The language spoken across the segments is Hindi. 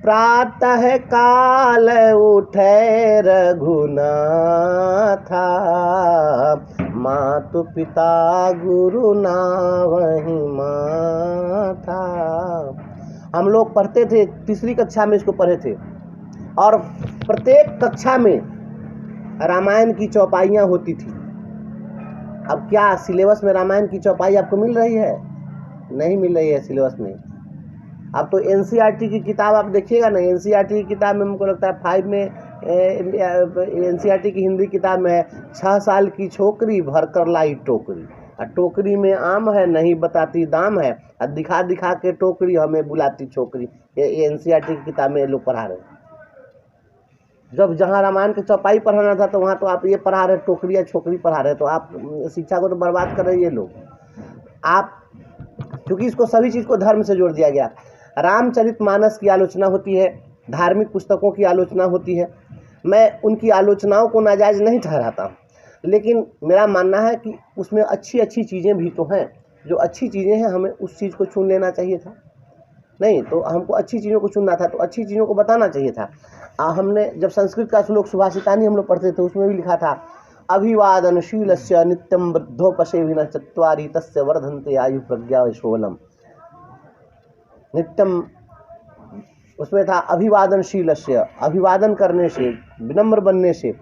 प्रातः काल उठे रघुनाथा, मातु पिता गुरु नावहि माथा। हम लोग पढ़ते थे, तीसरी कक्षा में इसको पढ़े थे, और प्रत्येक कक्षा में रामायण की चौपाइयाँ होती थी। अब क्या सिलेबस में रामायण की चौपाई आपको मिल रही है? नहीं मिल रही है सिलेबस में। अब तो एनसीईआरटी की किताब आप देखिएगा ना, एनसीईआरटी की किताब में हमको लगता है 5 में एनसीईआरटी की हिंदी किताब में है 6 साल की छोकरी भर कर लाई टोकरी, और टोकरी में आम है नहीं बताती दाम है, और दिखा दिखा के टोकरी हमें बुलाती छोकरी। ये एनसीईआरटी की किताब में ये लोग पढ़ा रहे हैं। जब जहाँ रामायण की चौपाई पढ़ाना था तो वहाँ तो आप ये पढ़ा रहे टोकरी या छोकरी पढ़ा रहे, तो आप शिक्षा को तो बर्बाद कर रहे हैं ये लोग। आप क्योंकि इसको सभी चीज़ को धर्म से जोड़ दिया गया। रामचरितमानस की आलोचना होती है, धार्मिक पुस्तकों की आलोचना होती है। मैं उनकी आलोचनाओं को नाजायज़ नहीं ठहराता, लेकिन मेरा मानना है कि उसमें अच्छी अच्छी चीज़ें भी तो हैं। जो अच्छी चीज़ें हैं हमें उस चीज़ को चुन लेना चाहिए था। नहीं तो हमको अच्छी चीज़ों को चुनना था, तो अच्छी चीज़ों को बताना चाहिए था। हमने जब संस्कृत का श्लोक सुभाषितानि हम लोग पढ़ते थे, उसमें भी लिखा था अभिवादनशीलस्य नित्यं वृद्धोपसेविनः चत्वारि तस्य वर्धन्ते आयु प्रज्ञा यशोबलम्। नित्यम उसमें था अभिवादनशीलस्य, अभिवादन करने से, विनम्र बनने से,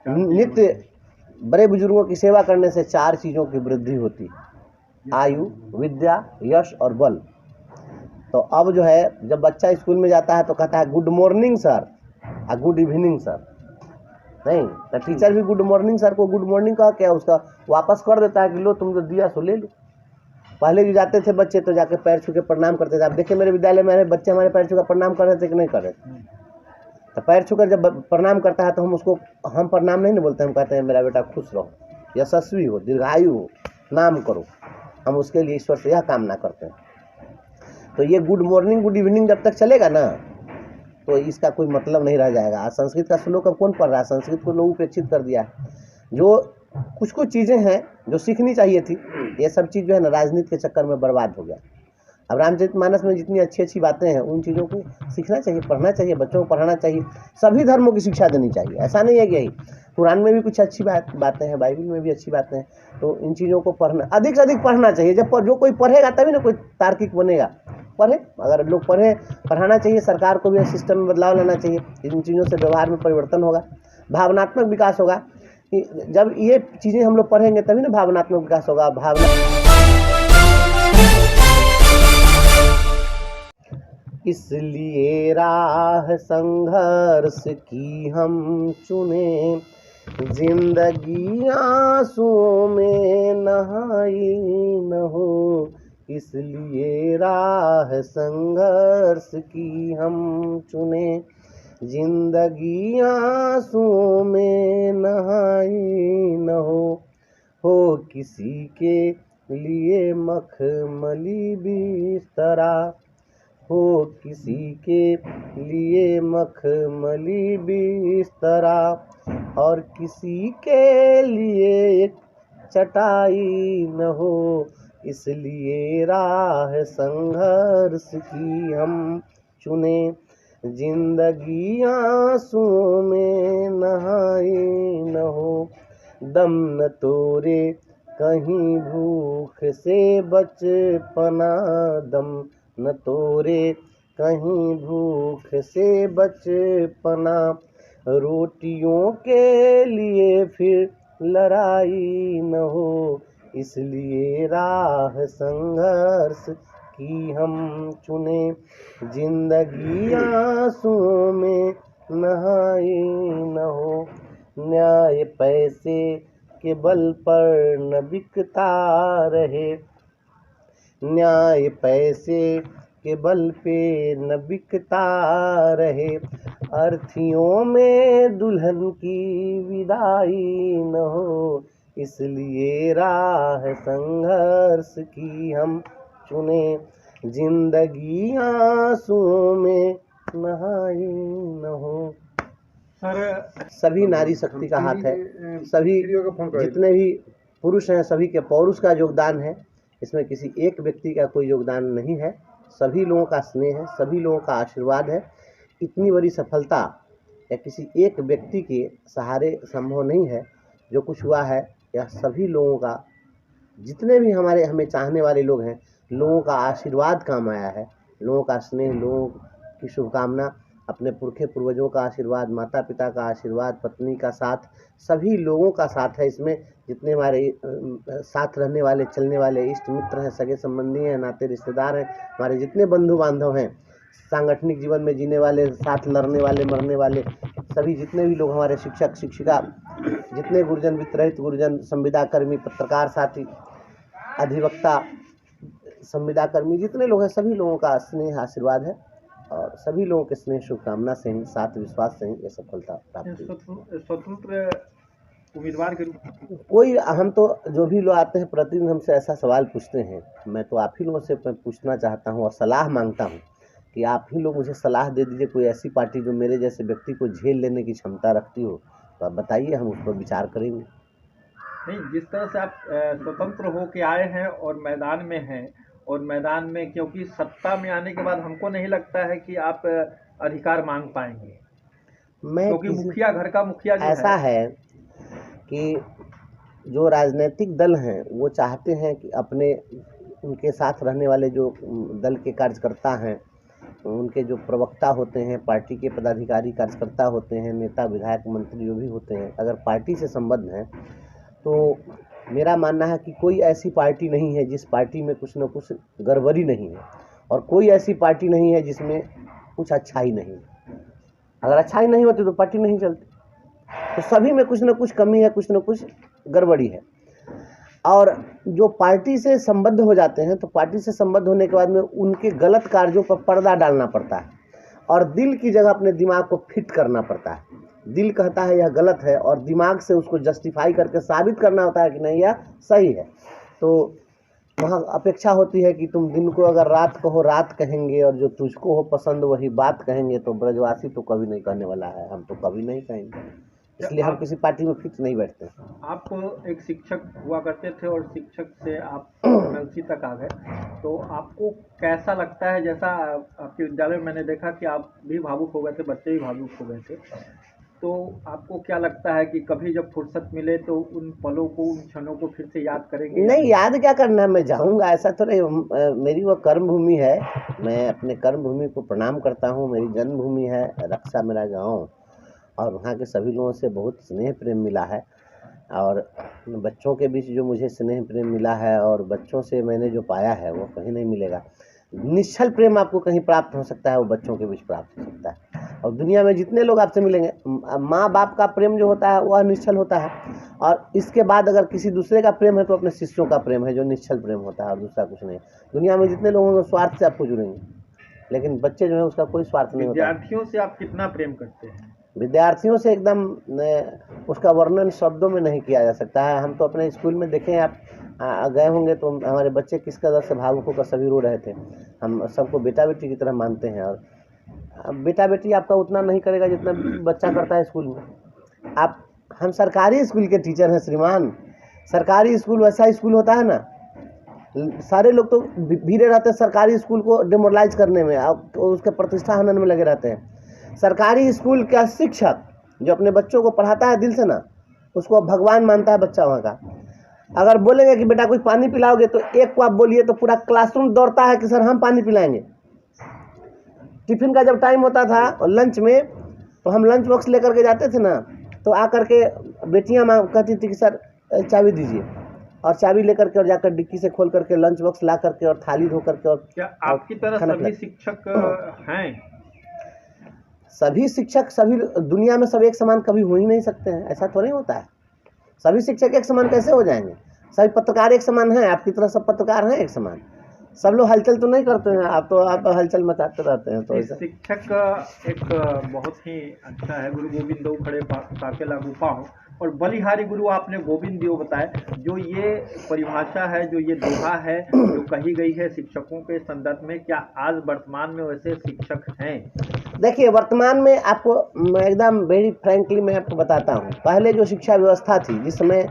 नित्य बड़े बुजुर्गों की सेवा करने से 4 चीज़ों की वृद्धि होती, आयु, विद्या, यश और बल। तो अब जो है जब बच्चा स्कूल में जाता है तो कहता है गुड मॉर्निंग सर और गुड इवनिंग सर। नहीं तो टीचर भी गुड मॉर्निंग सर को गुड मॉर्निंग कहा क्या उसका वापस कर देता है कि लो तुम जो दिया सो ले लो। पहले जो जाते थे बच्चे तो जाके पैर छू के प्रणाम करते थे। आप देखिए मेरे विद्यालय में बच्चे हमारे पैर छू कर प्रणाम कर रहे थे कि नहीं कर रहे थे? तो पैर छूकर जब प्रणाम करता है तो हम प्रणाम नहीं बोलते, हम कहते हैं मेरा बेटा खुश रहो, यशस्वी हो, दीर्घायु हो, नाम करो। हम उसके लिए ईश्वर से यह कामना करते हैं। तो ये गुड मॉर्निंग गुड इवनिंग जब तक चलेगा ना तो इसका कोई मतलब नहीं रह जाएगा। आज संस्कृत का श्लोक अब कौन पढ़ रहा है? संस्कृत को लोग उपेक्षित कर दिया है। जो कुछ चीज़ें हैं जो सीखनी चाहिए थी, ये सब चीज़ जो है ना राजनीति के चक्कर में बर्बाद हो गया। अब रामचरितमानस में जितनी अच्छी अच्छी बातें हैं उन चीज़ों को सीखना चाहिए, पढ़ना चाहिए, बच्चों को पढ़ाना चाहिए। सभी धर्मों की शिक्षा देनी चाहिए। ऐसा नहीं है कि यही कुरान में भी कुछ अच्छी बातें हैं, बाइबल में भी अच्छी बातें हैं। तो इन चीज़ों को पढ़ना अधिक से अधिक पढ़ना चाहिए। जब जो कोई पढ़ेगा तभी ना कोई तार्किक बनेगा। पढ़े, अगर लोग पढ़े, पढ़ाना चाहिए। सरकार को भी सिस्टम में बदलाव लाना चाहिए। इन चीज़ों से व्यवहार में परिवर्तन होगा, भावनात्मक विकास होगा। जब ये चीज़ें हम लोग पढ़ेंगे तभी ना भावनात्मक विकास होगा। इसलिए राह संघर्ष की हम चुने, जिंदगी आंसुओं में नहाई न हो। इसलिए राह संघर्ष की हम चुने, जिंदगी आंसुओं में नहाई न हो किसी के लिए मखमली बिस्तरा, हो किसी के लिए मखमली बिस्तरा, और किसी के लिए एक चटाई न हो। इसलिए राह संघर्ष की हम चुने, जिंदगी आंसुओं में नहाई न हो। दम न तोरे कहीं भूख से बचपना, दम न तोरे कहीं भूख से बचपना, रोटियों के लिए फिर लड़ाई न हो। इसलिए राह संघर्ष की हम चुने, जिंदगी आंसुओं में नहाई न हो। न्याय पैसे के बल पर न बिकता रहे, न्याय पैसे के बल पे न बिकता रहे। अर्थियों में दुल्हन की विदाई न हो। इसलिए राह संघर्ष की हम चुने, जिंदगी आंसुओं में नहाई न हो। सभी नारी शक्ति का हाथ है। सभी जितने भी पुरुष हैं सभी के पौरुष का योगदान है। इसमें किसी एक व्यक्ति का कोई योगदान नहीं है। सभी लोगों का स्नेह है, सभी लोगों का आशीर्वाद है। इतनी बड़ी सफलता या किसी एक व्यक्ति के सहारे संभव नहीं है। जो कुछ हुआ है यह सभी लोगों का, जितने भी हमें चाहने वाले लोग हैं, लोगों का आशीर्वाद काम आया है, लोगों का स्नेह, लोगों की शुभकामना, अपने पुरखे पूर्वजों का आशीर्वाद, माता पिता का आशीर्वाद, पत्नी का साथ, सभी लोगों का साथ है इसमें। जितने हमारे साथ रहने वाले, चलने वाले इष्ट मित्र हैं, सगे संबंधी हैं, नाते रिश्तेदार हैं, हमारे जितने बंधु बांधव हैं, सांगठनिक जीवन में जीने वाले, साथ लड़ने वाले, मरने वाले, सभी जितने भी लोग हमारे शिक्षक शिक्षिका, जितने गुरुजन, वित्तरहित गुरुजन, संविदा कर्मी, पत्रकार साथी, अधिवक्ता, संविदा कर्मी, जितने लोग हैं, सभी लोगों का स्नेह आशीर्वाद है और सभी लोगों के स्नेह शुभकामना से ही, साथ विश्वास से ही ये सफलता प्राप्त हुई। स्वतंत्र उम्मीदवार के रूप कोई, हम तो जो भी लोग आते हैं प्रतिदिन हमसे ऐसा सवाल पूछते हैं, मैं तो आप ही लोगों से पूछना चाहता हूँ और सलाह मांगता हूँ कि आप ही लोग मुझे सलाह दे दीजिए, कोई ऐसी पार्टी जो मेरे जैसे व्यक्ति को झेल लेने की क्षमता रखती हो, तो आप बताइए, हम उस पर विचार करेंगे। नहीं, जिस तरह से आप स्वतंत्र होके आए हैं और मैदान में हैं, और मैदान में क्योंकि सत्ता में आने के बाद हमको नहीं लगता है कि आप अधिकार मांग पाएंगे, क्योंकि मुखिया, घर का मुखिया जो ऐसा है कि जो राजनीतिक दल हैं वो चाहते हैं कि अपने, उनके साथ रहने वाले जो दल के कार्यकर्ता हैं, उनके जो प्रवक्ता होते हैं, पार्टी के पदाधिकारी कार्यकर्ता होते हैं, नेता विधायक मंत्री जो भी होते हैं, अगर पार्टी से संबद्ध हैं, तो मेरा मानना है कि कोई ऐसी पार्टी नहीं है जिस पार्टी में कुछ न कुछ गड़बड़ी नहीं है, और कोई ऐसी पार्टी नहीं है जिसमें कुछ अच्छाई नहीं है। अगर अच्छाई नहीं होती तो पार्टी नहीं चलती। तो सभी में कुछ न कुछ कमी है, कुछ न कुछ गड़बड़ी है। और जो पार्टी से संबद्ध हो जाते हैं, तो पार्टी से संबद्ध होने के बाद में उनके गलत कार्यों पर पर्दा डालना पड़ता है और दिल की जगह अपने दिमाग को फिट करना पड़ता है। दिल कहता है यह गलत है और दिमाग से उसको जस्टिफाई करके साबित करना होता है कि नहीं यह सही है। तो वहाँ अपेक्षा होती है कि तुम दिन को अगर रात कहो रात कहेंगे, और जो तुझको हो पसंद वही बात कहेंगे। तो ब्रजवासी तो कभी नहीं कहने वाला है, हम तो कभी नहीं कहेंगे, इसलिए हम किसी पार्टी में फिक्स नहीं बैठते। आप एक शिक्षक हुआ करते थे और शिक्षक से आप एमएलसी तक आ गए, तो आपको कैसा लगता है? जैसा आपके विद्यालय में मैंने देखा कि आप भी भावुक हो गए थे, बच्चे भी भावुक हो गए थे, तो आपको क्या लगता है कि कभी जब फुर्सत मिले तो उन पलों को, उन क्षणों को फिर से याद करेंगे? नहीं, याद क्या करना है, मैं जाऊंगा, ऐसा तो नहीं। मेरी वो कर्म भूमि है, मैं अपने कर्म भूमि को प्रणाम करता हूँ। मेरी जन्मभूमि है रक्षा, मेरा गाँव, और वहाँ के सभी लोगों से बहुत स्नेह प्रेम मिला है। और बच्चों के बीच जो मुझे स्नेह प्रेम मिला है और बच्चों से मैंने जो पाया है वो कहीं नहीं मिलेगा। निश्चल प्रेम आपको कहीं प्राप्त हो सकता है, वो बच्चों के बीच प्राप्त हो सकता है। और दुनिया में जितने लोग आपसे मिलेंगे, माँ बाप का प्रेम जो होता है वह निश्चल होता है, और इसके बाद अगर किसी दूसरे का प्रेम है तो अपने शिष्यों का प्रेम है जो निश्चल प्रेम होता है, और दूसरा कुछ नहीं। दुनिया में जितने लोग होंगे स्वार्थ से आपको जुड़ेंगे, लेकिन बच्चे जो है उसका कोई स्वार्थ नहीं होता। विद्यार्थियों से आप कितना प्रेम करते हैं? विद्यार्थियों से एकदम उसका वर्णन शब्दों में नहीं किया जा सकता है। हम तो अपने स्कूल में देखें, आप गए होंगे तो हमारे बच्चे किस कदर से भावुक होकर सभी रो रहे थे। हम सबको बेटा बेटी की तरह मानते हैं, और बेटा बेटी आपका उतना नहीं करेगा जितना बच्चा करता है स्कूल में। हम सरकारी स्कूल के टीचर हैं श्रीमान। सरकारी स्कूल वैसा स्कूल होता है ना, सारे लोग तो भीड़े रहते हैं सरकारी स्कूल को डिमोरलाइज करने में, तो उसके प्रतिष्ठा हनन में लगे रहते हैं। सरकारी स्कूल का शिक्षक जो अपने बच्चों को पढ़ाता है दिल से ना, उसको भगवान मानता है बच्चा वहाँ का। अगर बोलेंगे कि बेटा कोई पानी पिलाओगे, तो एक को आप बोलिए तो पूरा क्लासरूम दौड़ता है कि सर हम पानी पिलाएंगे। टिफिन का जब टाइम होता था और लंच में, तो हम लंच बॉक्स लेकर के जाते थे ना, तो आकर के बेटियाँ कहती थी कि सर चाबी दीजिए, और चाबी लेकर के और जाकर डिक्की से खोल करके लंच बॉक्स ला करके और थाली धो करके। और क्या आपकी तरह सभी शिक्षक हैं? सभी शिक्षक, सभी दुनिया में सब एक समान कभी हो ही नहीं सकते हैं, ऐसा तो नहीं होता है। सभी शिक्षक एक समान कैसे हो जाएंगे? सभी पत्रकार एक समान हैं? आपकी तरह सब पत्रकार हैं एक समान? सब लोग हलचल तो नहीं करते हैं, आप हलचल मचाते रहते हैं। तो शिक्षक एक बहुत ही अच्छा है, गुरु गोविंद दो खड़े ताके लागू पाऊं, और बलिहारी गुरु आपने गोविंद दियो बताए। जो ये परिभाषा है, जो ये दोहा है जो कही गई है शिक्षकों के संदर्भ में, क्या आज वर्तमान में वैसे शिक्षक हैं? देखिए, वर्तमान में आपको एकदम वेरी फ्रैंकली मैं आपको बताता हूँ, पहले जो शिक्षा व्यवस्था थी, जिस समय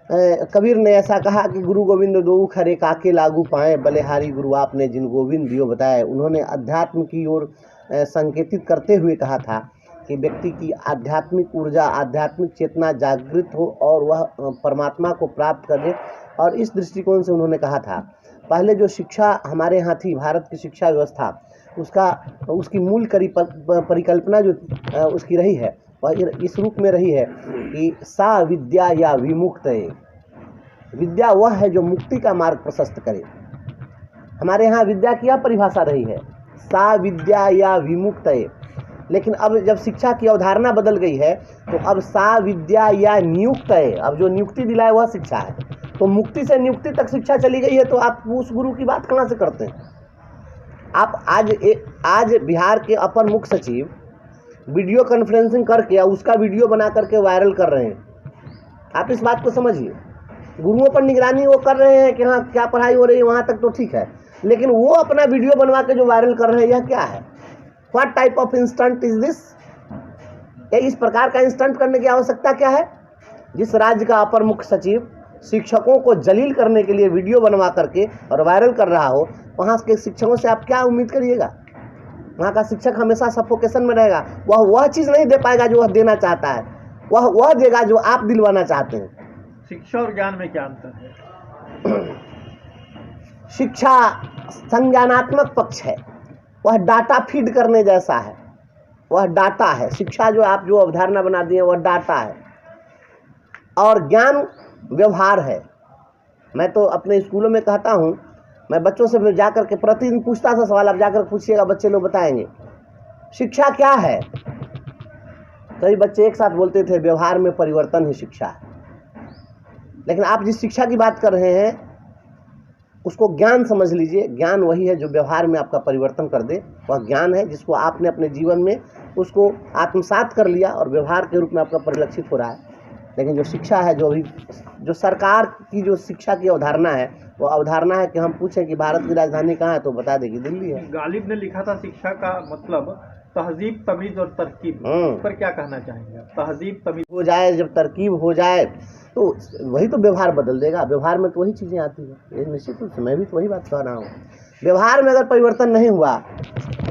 कबीर ने ऐसा कहा कि गुरु गोविंद दो खरे काके लागू पाए, बलिहारी गुरु आपने जिन गोविंद दियो बताए। उन्होंने अध्यात्म की ओर संकेतित करते हुए कहा था कि व्यक्ति की आध्यात्मिक ऊर्जा, आध्यात्मिक चेतना जागृत हो और वह परमात्मा को प्राप्त कर ले। और इस दृष्टिकोण से उन्होंने कहा था, पहले जो शिक्षा हमारे यहाँ थी, भारत की शिक्षा व्यवस्था, उसकी मूल परिकल्पना जो उसकी रही है वह इस रूप में रही है कि सा विद्या या विमुक्त है। विद्या वह है जो मुक्ति का मार्ग प्रशस्त करे। हमारे यहाँ विद्या की यह परिभाषा रही है, सा विद्या या विमुक्त है। लेकिन अब जब शिक्षा की अवधारणा बदल गई है तो अब सा विद्या या नियुक्त है। अब जो नियुक्ति दिलाए वह शिक्षा है। तो मुक्ति से नियुक्ति तक शिक्षा चली गई है, तो आप उस गुरु की बात कहाँ से करते हैं? आप आज बिहार के अपर मुख्य सचिव वीडियो कॉन्फ्रेंसिंग करके या उसका वीडियो बना करके वायरल कर रहे हैं। आप इस बात को समझिए। गुरुओं पर निगरानी वो कर रहे हैं कि हाँ क्या पढ़ाई हो रही है, वहाँ तक तो ठीक है, लेकिन वो अपना वीडियो बनवा के जो वायरल कर रहे हैं, यह क्या है? What type of instant is this? इस प्रकार का इंस्टंट करने की आवश्यकता क्या है? जिस राज्य का अपर मुख्य सचिव शिक्षकों को जलील करने के लिए वीडियो बनवा करके और वायरल कर रहा हो, वहाँ के शिक्षकों से आप क्या उम्मीद करिएगा? वहाँ का शिक्षक हमेशा सफोकेशन में रहेगा। वह चीज़ नहीं दे पाएगा जो वह देना चाहता है, वह देगा जो आप दिलवाना चाहते हैं। शिक्षा और ज्ञान में क्या अंतर है? शिक्षा संज्ञानात्मक पक्ष है, वह डाटा फीड करने जैसा है, वह डाटा है। शिक्षा जो आप जो अवधारणा बना दिए वह डाटा है, और ज्ञान व्यवहार है। मैं तो अपने स्कूलों में कहता हूँ, मैं बच्चों से जाकर के प्रतिदिन पूछता था सवाल, आप जाकर पूछिएगा, बच्चे लोग बताएंगे शिक्षा क्या है। कई बच्चे एक साथ बोलते थे व्यवहार में परिवर्तन ही शिक्षा है। लेकिन आप जिस शिक्षा की बात कर रहे हैं उसको ज्ञान समझ लीजिए। ज्ञान वही है जो व्यवहार में आपका परिवर्तन कर दे, वह ज्ञान है जिसको आपने अपने जीवन में उसको आत्मसात कर लिया और व्यवहार के रूप में आपका परिलक्षित हो रहा है। लेकिन जो शिक्षा है, जो सरकार की जो शिक्षा की अवधारणा है, वो अवधारणा है कि हम पूछें कि भारत की राजधानी कहाँ है तो बता देगी दिल्ली है। गालिब ने लिखा था शिक्षा का मतलब तहजीब, तमीज और तरकीब। इस पर क्या कहना चाहेंगे? तहजीब तमीज हो जाए, जब तरकीब हो जाए तो वही तो व्यवहार बदल देगा। व्यवहार में तो वही चीज़ें आती है, ये निश्चित रूप से मैं भी तो वही बात कह रहा हूँ। व्यवहार में अगर परिवर्तन नहीं हुआ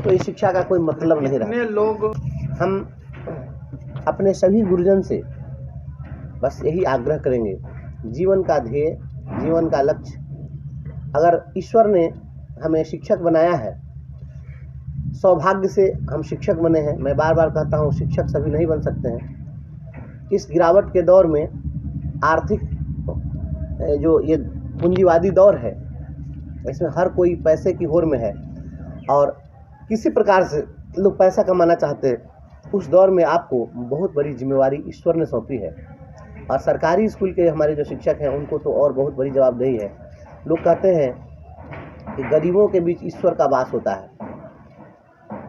तो इस शिक्षा का कोई मतलब नहीं रहा। लोग हम अपने सभी गुरुजन से बस यही आग्रह करेंगे, जीवन का ध्येय, जीवन का लक्ष्य, अगर ईश्वर ने हमें शिक्षक बनाया है, सौभाग्य से हम शिक्षक बने हैं। मैं बार बार कहता हूँ, शिक्षक सभी नहीं बन सकते हैं। इस गिरावट के दौर में, आर्थिक जो ये पूंजीवादी दौर है, इसमें हर कोई पैसे की होड़ में है और किसी प्रकार से लोग पैसा कमाना चाहते हैं। उस दौर में आपको बहुत बड़ी जिम्मेवारी ईश्वर ने सौंपी है, और सरकारी स्कूल के हमारे जो शिक्षक हैं उनको तो और बहुत बड़ी जवाबदेही है। लोग कहते हैं कि गरीबों के बीच ईश्वर का वास होता है,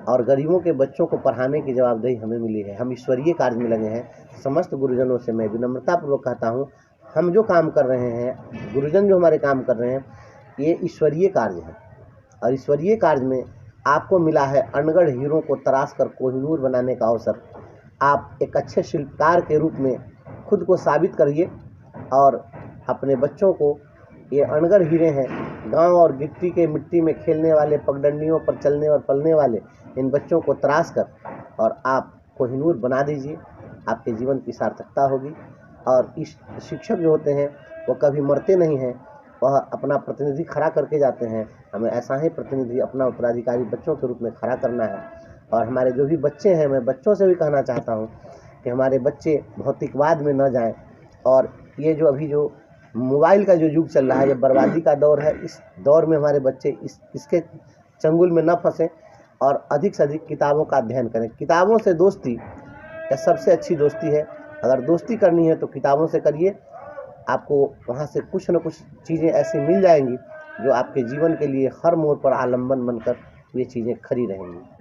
और गरीबों के बच्चों को पढ़ाने की जवाबदेही हमें मिली है। हम ईश्वरीय कार्य में लगे हैं। समस्त गुरुजनों से मैं विनम्रतापूर्वक कहता हूँ, हम जो काम कर रहे हैं, गुरुजन जो हमारे काम कर रहे हैं, ये ईश्वरीय कार्य है। और ईश्वरीय कार्य में आपको मिला है अनगढ़ हीरों को तराश कर कोहिनूर बनाने का अवसर। आप एक अच्छे शिल्पकार के रूप में खुद को साबित करिए और अपने बच्चों को, ये अनगढ़ हीरे हैं, गांव और गिट्टी के मिट्टी में खेलने वाले, पगडंडियों पर चलने और पलने वाले इन बच्चों को तराश कर और आप कोहिनूर बना दीजिए। आपके जीवन की सार्थकता होगी। और इस शिक्षक जो होते हैं वो कभी मरते नहीं हैं, वह अपना प्रतिनिधि खड़ा करके जाते हैं। हमें ऐसा ही प्रतिनिधि अपना उत्तराधिकारी बच्चों के रूप में खड़ा करना है। और हमारे जो भी बच्चे हैं, मैं बच्चों से भी कहना चाहता हूँ कि हमारे बच्चे भौतिकवाद में न जाएं, और ये जो अभी जो मोबाइल का जो युग चल रहा है, ये बर्बादी का दौर है। इस दौर में हमारे बच्चे इसके चंगुल में न फंसें और अधिक से अधिक किताबों का अध्ययन करें। किताबों से दोस्ती यह सबसे अच्छी दोस्ती है। अगर दोस्ती करनी है तो किताबों से करिए। आपको वहाँ से कुछ न कुछ चीज़ें ऐसी मिल जाएंगी जो आपके जीवन के लिए हर मोड़ पर आलम्बन बनकर ये चीज़ें खड़ी रहेंगी।